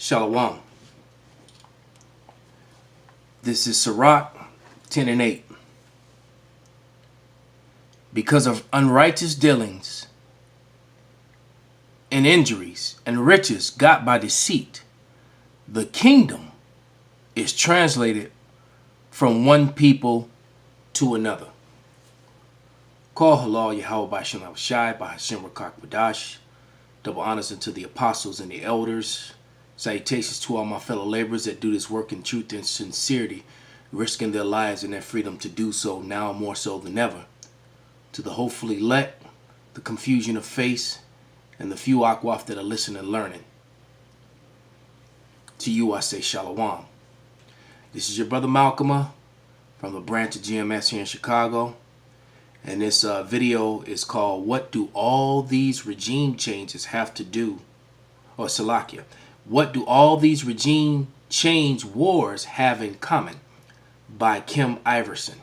Shalom. This is Sirach 10:8. Because of unrighteous dealings and injuries and riches got by deceit, the kingdom is translated from one people to another. Call halal Yahweh by Shem Shai by Hashem Rakak Badash. Double honors unto the apostles and the elders. Salutations to all my fellow laborers that do this work in truth and sincerity, risking their lives and their freedom to do so now more so than ever. To the hopefully elect, the confusion of face, and the few akwaf that are listening and learning. To you I say Shalom. This is your brother Malcolm from the branch of GMS here in Chicago. And this video is called, What Do All These Regime Changes Have to Do? Or Salakia. What Do All These Regime Change Wars Have in Common? By Kim Iverson.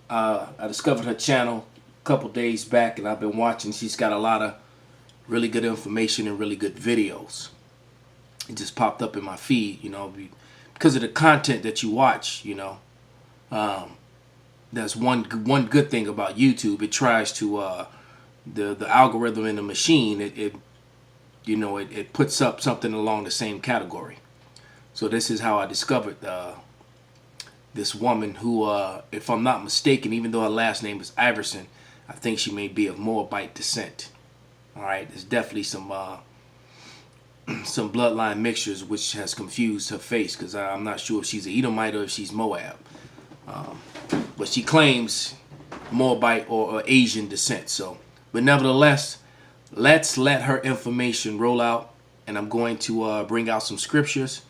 I discovered her channel a couple days back and I've been watching. She's got a lot of really good information and really good videos. It just popped up in my feed, you know, because of the content that you watch, you know. That's one good thing about YouTube. It tries to the algorithm in the machine. It puts up something along the same category. So this is how I discovered this woman who, if I'm not mistaken, even though her last name is Iverson, I think she may be of Moabite descent. All right, there's definitely some bloodline mixtures which has confused her face, because I'm not sure if she's an Edomite or if she's Moab. But she claims Moabite or Asian descent. So, but nevertheless, let's let her information roll out, and I'm going to bring out some scriptures,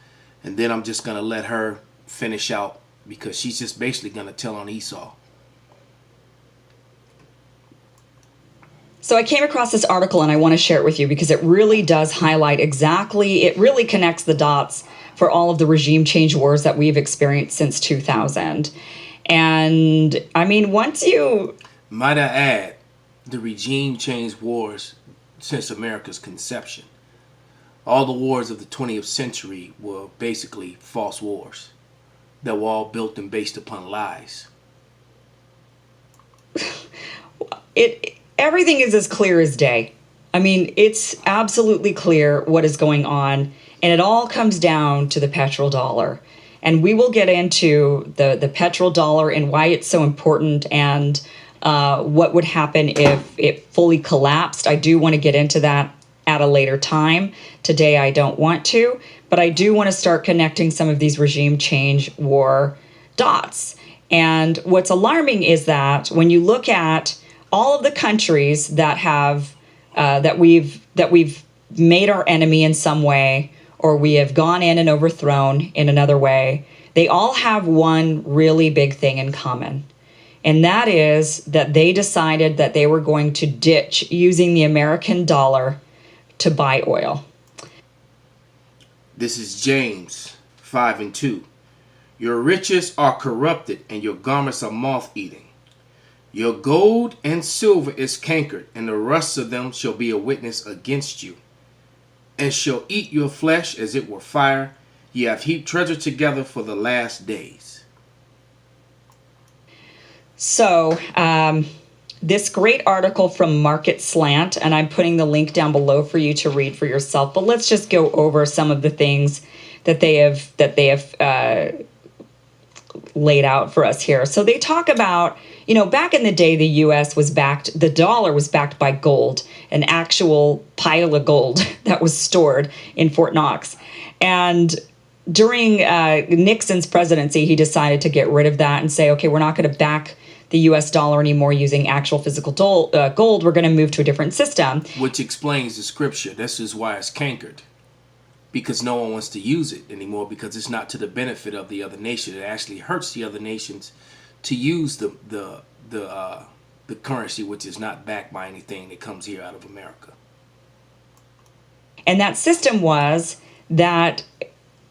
and then I'm just going to let her finish out, because she's just basically going to tell on Esau. So I came across this article and I want to share it with you because it really does highlight exactly, it really connects the dots for all of the regime change wars that we've experienced since 2000. And I mean, once you... Might I add, the regime change wars since America's conception. All the wars of the 20th century were basically false wars that were all built and based upon lies. Everything is as clear as day. I mean, it's absolutely clear what is going on, and it all comes down to the petrodollar. And we will get into the petrodollar and why it's so important, and what would happen if it fully collapsed. I do want to get into that at a later time. Today I don't want to, but I do want to start connecting some of these regime change war dots. And what's alarming is that when you look at all of the countries that have that we've made our enemy in some way, or we have gone in and overthrown in another way, they all have one really big thing in common. And that is that they decided that they were going to ditch using the American dollar to buy oil. This is James 5:2. Your riches are corrupted and your garments are moth-eating. Your gold and silver is cankered, and the rust of them shall be a witness against you, and shall eat your flesh as it were fire. Ye have heaped treasure together for the last days. So, this great article from Market Slant, and I'm putting the link down below for you to read for yourself, but let's just go over some of the things that they have laid out for us here. So they talk about, you know, back in the day, the dollar was backed by gold, an actual pile of gold that was stored in Fort Knox. And during Nixon's presidency, he decided to get rid of that and say, okay, we're not going to back the U.S. dollar anymore using actual physical gold. We're going to move to a different system. Which explains the scripture. This is why it's cankered. Because no one wants to use it anymore, because it's not to the benefit of the other nation. It actually hurts the other nations to use the currency, which is not backed by anything that comes here out of America. And that system was that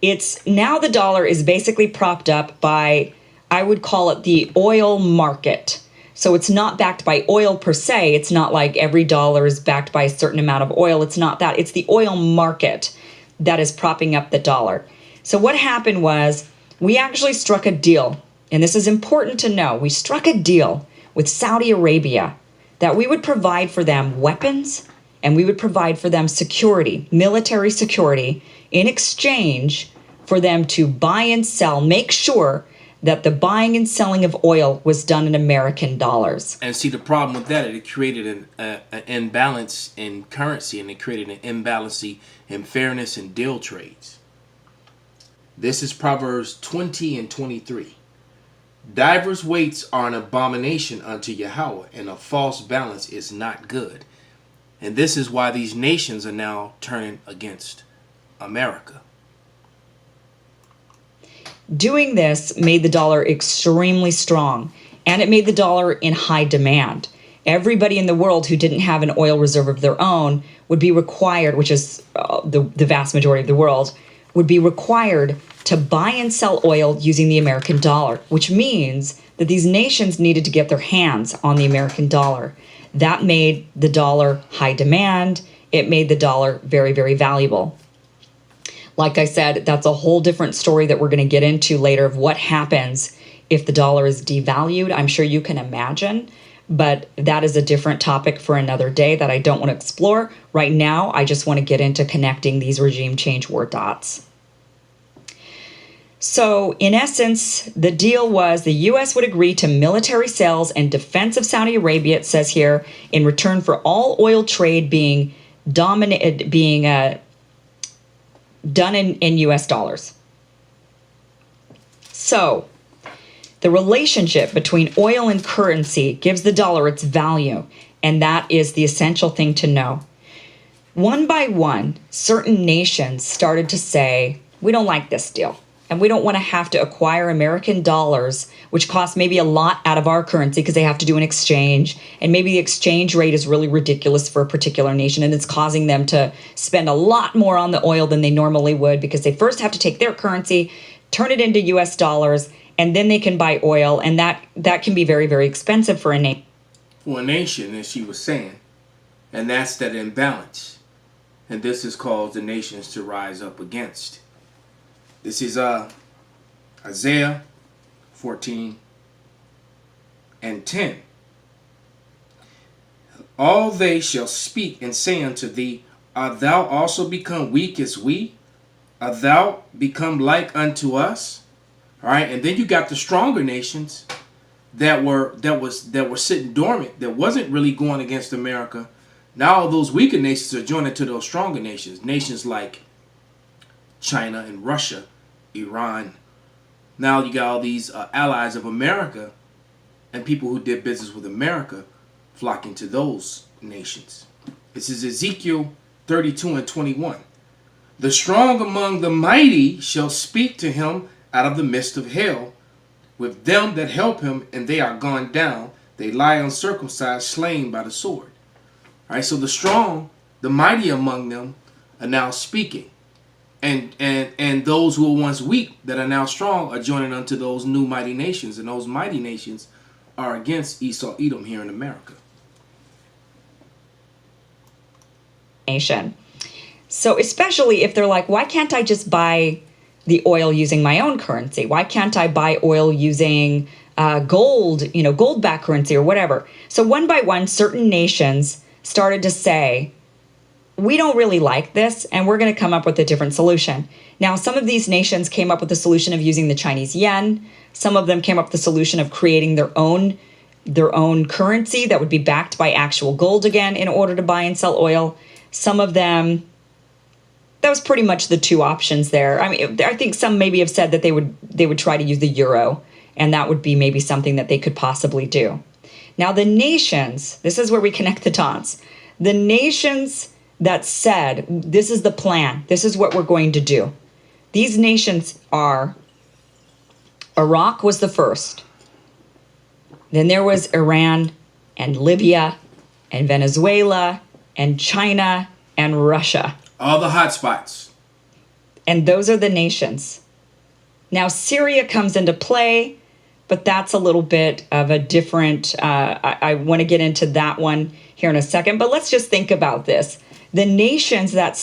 it's now the dollar is basically propped up by, I would call it the oil market. So it's not backed by oil per se. It's not like every dollar is backed by a certain amount of oil. It's not that. It's the oil market that is propping up the dollar. So what happened was we actually struck a deal, and this is important to know. We struck a deal with Saudi Arabia that we would provide for them weapons and we would provide for them security, military security, in exchange for them to buy and sell, make sure that the buying and selling of oil was done in American dollars. And see, the problem with that, it created an imbalance in currency, and it created an imbalance in fairness in deal trades. This is Proverbs 20 and 23. Divers weights are an abomination unto Yahweh, and a false balance is not good. And this is why these nations are now turning against America. Doing this made the dollar extremely strong, and it made the dollar in high demand. Everybody in the world who didn't have an oil reserve of their own would be required, which is the vast majority of the world, would be required to buy and sell oil using the American dollar, which means that these nations needed to get their hands on the American dollar. That made the dollar high demand. It made the dollar very, very valuable. Like I said, that's a whole different story that we're going to get into later of what happens if the dollar is devalued. I'm sure you can imagine, but that is a different topic for another day that I don't want to explore. Right now, I just want to get into connecting these regime change war dots. So, in essence, the deal was the U.S. would agree to military sales and defense of Saudi Arabia, it says here, in return for all oil trade being done in U.S. dollars. So, the relationship between oil and currency gives the dollar its value, and that is the essential thing to know. One by one, certain nations started to say, we don't like this deal, and we don't want to have to acquire American dollars, which cost maybe a lot out of our currency because they have to do an exchange, and maybe the exchange rate is really ridiculous for a particular nation, and it's causing them to spend a lot more on the oil than they normally would because they first have to take their currency, turn it into U.S. dollars, and then they can buy oil, and that can be very, very expensive for a nation. For a nation, as she was saying, and that's that imbalance. And this has caused the nations to rise up against. This is Isaiah 14 and 10. All they shall speak and say unto thee, art thou also become weak as we? Art thou become like unto us? All right, and then you got the stronger nations that were sitting dormant, that wasn't really going against America. Now all those weaker nations are joining to those stronger nations. Nations like China and Russia, Iran. Now you got all these allies of America and people who did business with America flocking to those nations. This is Ezekiel 32 and 21. The strong among the mighty shall speak to him out of the midst of hell, with them that help him, and they are gone down. They lie uncircumcised, slain by the sword. All right, so the strong, the mighty among them are now speaking. And those who were once weak that are now strong are joining unto those new mighty nations. And those mighty nations are against Esau, Edom here in America. Nation. So especially if they're like, why can't I just buy the oil using my own currency? Why can't I buy oil using gold, gold-backed currency or whatever? So one by one, certain nations started to say, we don't really like this, and we're going to come up with a different solution. Now, some of these nations came up with the solution of using the Chinese yen. Some of them came up with the solution of creating their own currency that would be backed by actual gold again in order to buy and sell oil. Some of them, that was pretty much the two options there. I mean, I think some maybe have said that they would try to use the euro, and that would be maybe something that they could possibly do. Now, the nations, this is where we connect the dots. The nations that said, this is the plan, this is what we're going to do. These nations are, Iraq was the first. Then there was Iran and Libya and Venezuela and China and Russia. All the hot spots. And those are the nations. Now, Syria comes into play, but that's a little bit of a different, I want to get into that one here in a second, but let's just think about this. The nations that...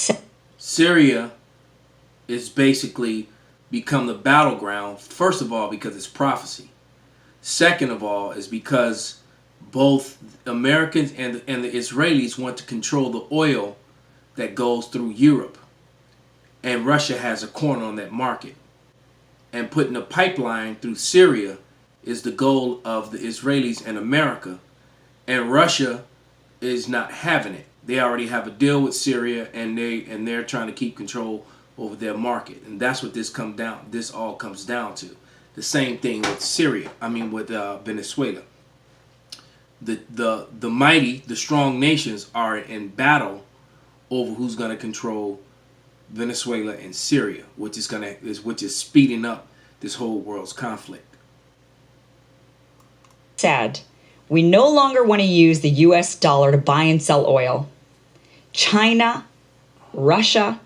Syria it's basically become the battleground. First of all, because it's prophecy. Second of all, is because both Americans and the Israelis want to control the oil that goes through Europe. And Russia has a corner on that market. And putting a pipeline through Syria is the goal of the Israelis and America. And Russia is not having it. They already have a deal with Syria, and they're trying to keep control over their market. And that's what this all comes down to. The same thing with Syria. I mean with Venezuela. The mighty, the strong nations are in battle over who's going to control Venezuela and Syria, which is speeding up this whole world's conflict. Said, we no longer want to use the US dollar to buy and sell oil. China, Russia,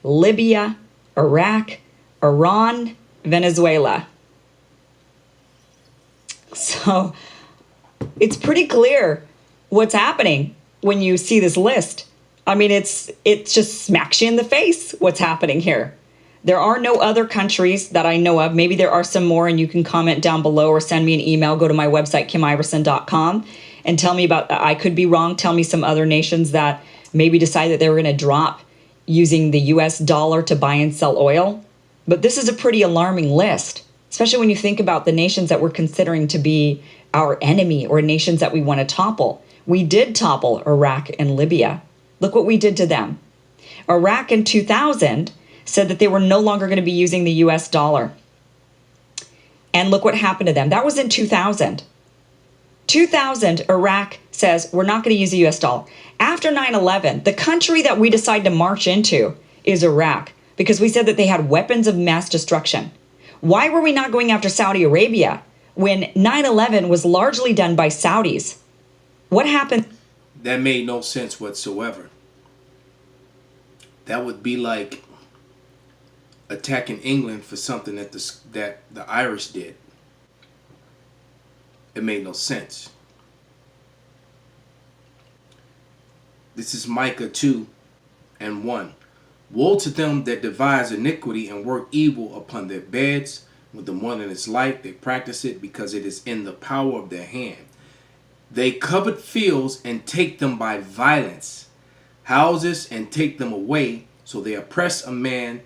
Libya, Iraq, Iran, Venezuela. So it's pretty clear what's happening when you see this list. I mean, it just smacks you in the face what's happening here. There are no other countries that I know of. Maybe there are some more, and you can comment down below or send me an email. Go to my website, KimIverson.com, and tell me about, I could be wrong, tell me some other nations that maybe decide that they were going to drop using the US dollar to buy and sell oil. But this is a pretty alarming list, especially when you think about the nations that we're considering to be our enemy or nations that we want to topple. We did topple Iraq and Libya. Look what we did to them. Iraq in 2000 said that they were no longer going to be using the US dollar. And look what happened to them. That was in 2000. 2000, Iraq says, we're not going to use the US dollar. After 9/11, the country that we decide to march into is Iraq, because we said that they had weapons of mass destruction. Why were we not going after Saudi Arabia when 9/11 was largely done by Saudis? What happened? That made no sense whatsoever. That would be like attacking England for something that the Irish did. It made no sense. This is Micah 2:1. Woe to them that devise iniquity and work evil upon their beds. With the morning is light, they practice it because it is in the power of their hand. They covet fields and take them by violence, houses and take them away. So they oppress a man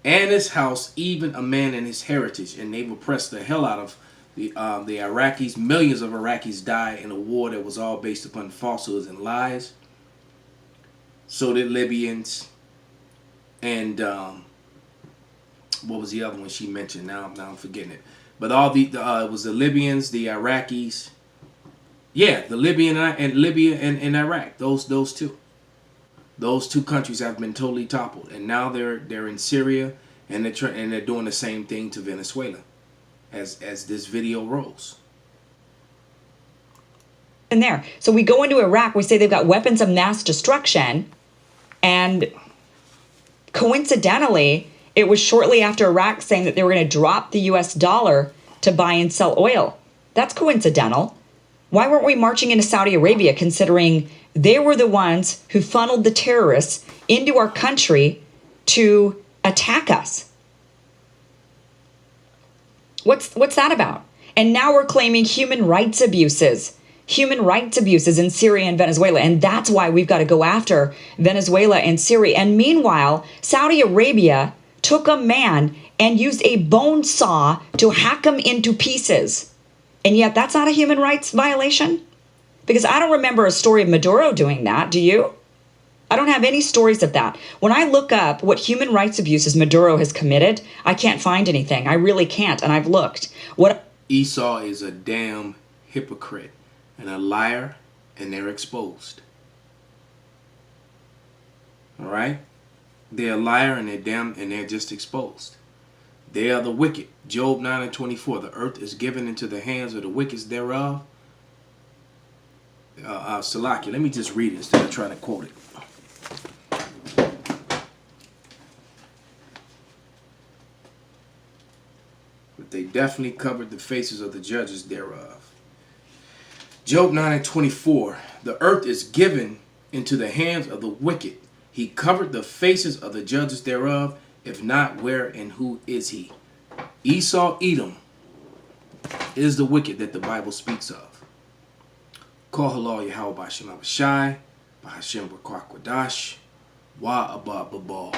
and his house, even a man and his heritage. And they've oppressed the hell out of the Iraqis. Millions of Iraqis died in a war that was all based upon falsehoods and lies. So did Libyans. And what was the other one she mentioned? Now I'm forgetting it. But it was the Libyans, the Iraqis. Yeah, the Libya and Iraq. Those two. Those two countries have been totally toppled, and now they're in Syria, and they're doing the same thing to Venezuela, as this video rolls. In there, so we go into Iraq. We say they've got weapons of mass destruction, and coincidentally, it was shortly after Iraq saying that they were going to drop the US dollar to buy and sell oil. That's coincidental. Why weren't we marching into Saudi Arabia, considering they were the ones who funneled the terrorists into our country to attack us? What's that about? And now we're claiming human rights abuses in Syria and Venezuela. And that's why we've got to go after Venezuela and Syria. And meanwhile, Saudi Arabia took a man and used a bone saw to hack him into pieces. And yet that's not a human rights violation? Because I don't remember a story of Maduro doing that. Do you? I don't have any stories of that. When I look up what human rights abuses Maduro has committed, I can't find anything. I really can't. And I've looked. Esau is a damn hypocrite and a liar, and they're exposed. All right? They're a liar and they're just exposed. They are the wicked. Job 9:24. The earth is given into the hands of the wicked thereof. Salaki, let me just read it instead of trying to quote it. But they definitely covered the faces of the judges thereof. Job 9:24. The earth is given into the hands of the wicked. He covered the faces of the judges thereof. If not, where and who is he? Esau, Edom, is the wicked that the Bible speaks of. Call halal Yahweh B'Shem Abishai, B'Hashem B'Kwak Wadash, Wa Abba Babal.